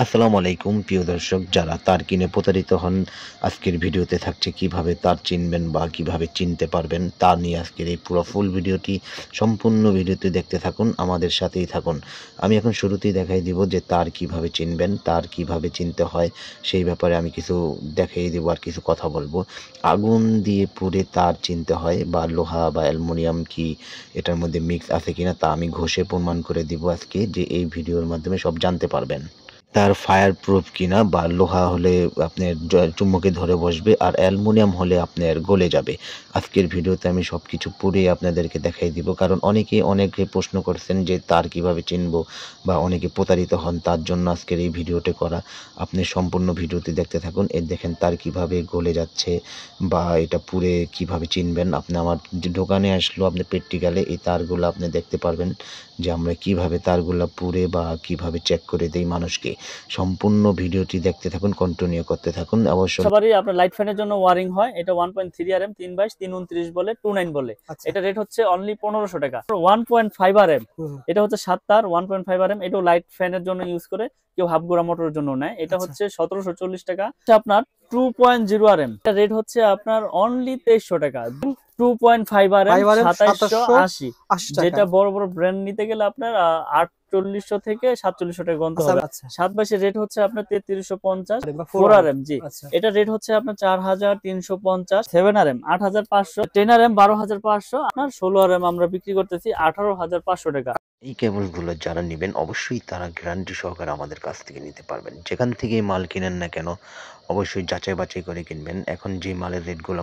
আসসালামু আলাইকুম প্রিয় দর্শক, যারা তার কিনে প্রতারিত হন, আজকের ভিডিওতে থাকছে কিভাবে তার চিনবেন বা কিভাবে চিনতে পারবেন তা নিয়ে আজকের এই পুরো ফুল ভিডিওটি। সম্পূর্ণ ভিডিওটি দেখতে থাকুন, আমাদের সাথেই থাকুন। আমি এখন শুরুতেই দেখাই দিব যে তার কিভাবে চিনবেন, তার কিভাবে চিনতে হয় সেই ব্যাপারে আমি কিছু দেখাই দিব আর কিছু কথা বলবো। আগুন দিয়ে পুড়ে তার চিনতে হয় বা লোহা বা অ্যালুমিনিয়াম কি এটার মধ্যে মিক্স আছে কিনা তা আমি ঘষে প্রমাণ করে দিব আজকে, যে এই ভিডিওর মাধ্যমে সব জানতে পারবেন। তার ফায়ার প্রুফ কিনা, বা লোহা হলে আপনার চুম্বকে ধরে বসবে আর অ্যালুমিনিয়াম হলে আপনার গলে যাবে। আজকের ভিডিওতে আমি সব কিছু পুড়ে আপনাদেরকে দেখাই দিব, কারণ অনেকে প্রশ্ন করছেন যে তার কিভাবে চিনবো বা অনেকে প্রতারিত হন, তার জন্য আজকের এই ভিডিওটি করা। আপনি সম্পূর্ণ ভিডিওটি দেখতে থাকুন। এর দেখেন তার কিভাবে গলে যাচ্ছে বা এটা পুড়ে কিভাবে চিনবেন। আপনি আমার দোকানে আসলেও আপনি প্র্যাকটিক্যালে এই তারগুলো আপনি দেখতে পারবেন যে আমরা কিভাবে তারগুলা পুড়ে বা কিভাবে চেক করে দেই মানুষকে। সম্পূর্ণ ভিডিওটি দেখতে থাকুন, কন্টিনিউ করতে থাকুন অবশ্যই। সবারই আপনার লাইট ফ্যানের জন্য ওয়ারিং হয়। এটা 1.3 আরএম 322 329 বলে 29 বলে। এটা রেট হচ্ছে অনলি 1500 টাকা। 1.5 আরএম এটা হচ্ছে 7 তার 1.5 আরএম, এটাও লাইট ফ্যানের জন্য ইউজ করে, কেউ হাফ গোড়া মোটরের জন্য নেয়। এটা হচ্ছে 1740 টাকা। আপনার 2.0 আরএম এটা রেট হচ্ছে আপনার অনলি 2300 টাকা। 2.5 আরএম 2780, যেটা বড় বড় ব্র্যান্ড নিতে গেলে আপনার 4800 থেকে 4700 টাকা গন্ত হবে। 722 এর রেট হচ্ছে আপনার 3350। 4 আরএম জি, এটা রেট হচ্ছে আপনার 4350। 7 আরএম 8500। 10 আরএম 12500। আপনার 16 আরএম আমরা বিক্রি করতেছি 18500 টাকা। এই কেবলগুলো যারা নেবেন অবশ্যই তারা গ্যারান্টি সহকারে আমাদের কাছ থেকে নিতে পারবেন। যেখান থেকেই মাল কিনেন না কেন অবশ্যই যাচাই বাছাই করে কিনবেন। এখন যে মালের রেটগুলো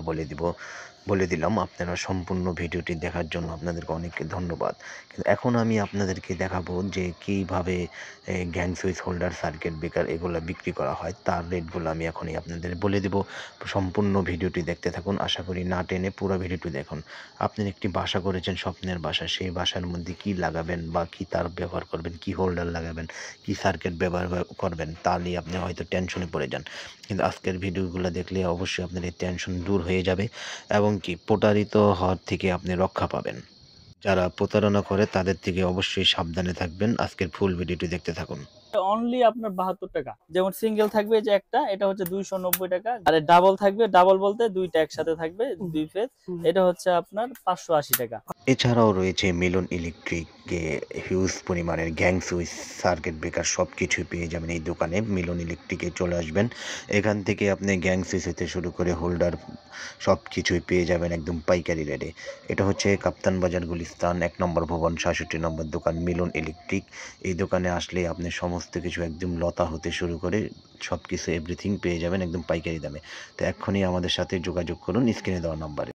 বলে দিলাম, আপনারা সম্পূর্ণ ভিডিওটি দেখার জন্য আপনাদেরকে অনেক ধন্যবাদ। কিন্তু এখন আমি আপনাদেরকে দেখাবো যে কীভাবে gang switch holder, circuit breaker এগুলো বিক্রি করা হয়, তার রেটগুলো আমি এখনই আপনাদের বলে দেব। সম্পূর্ণ ভিডিওটি দেখতে থাকুন, আশা করি না টেনে পুরো ভিডিওটি দেখুন। আপনি একটি বাসা করেছেন, স্বপ্নের বাসা, সেই বাসার মধ্যে কি লাগাবেন বা কি তার ব্যবহার করবেন, কি হোল্ডার লাগাবেন, কি সার্কিট ব্যবহার করবেন, তা নিয়ে আপনি হয়তো টেনশনে পড়ে যান। কিন্তু আজকের ভিডিওগুলো দেখলে অবশ্যই আপনার এই টেনশন দূর হয়ে যাবে এবং কি প্রতারিত হওয়ার থেকে আপনি রক্ষা পাবেন। যারা প্রতারণা করে তাদের থেকে অবশ্যই সাবধানে থাকবেন। আজকের ফুল ভিডিওটি দেখতে থাকুন। অনলি আপনার 72 টাকা। যেমন সিঙ্গেল থাকবে যে একটা, এটা হচ্ছে 290 টাকা। আর ডাবল থাকবে, ডাবল বলতে দুইটা একসাথে থাকবে, দুই ফেজ, এটা হচ্ছে আপনার 580 টাকা। এছাড়াও রয়েছে মিলন ইলেকট্রিকে হিউজ পরিমাণের গ্যাং সুইচ, সার্কিট ব্রেকার সব কিছুই পেয়ে যাবেন এই দোকানে। মিলন ইলেকট্রিকে চলে আসবেন, এখান থেকে আপনি গ্যাং সুইচ হতে শুরু করে হোল্ডার সব কিছুই পেয়ে যাবেন একদম পাইকারি রেটে। এটা হচ্ছে কাপ্তান বাজার, গুলিস্তান 1 নম্বর ভবন, 66 নম্বর দোকান, মিলন ইলেকট্রিক। এই দোকানে আসলে আপনি সমস্ত কিছু একদম লতা হতে শুরু করে সব কিছু এভরিথিং পেয়ে যাবেন একদম পাইকারি দামে। তো এক্ষুনি আমাদের সাথে যোগাযোগ করুন স্ক্রিনে দেওয়া নাম্বারে।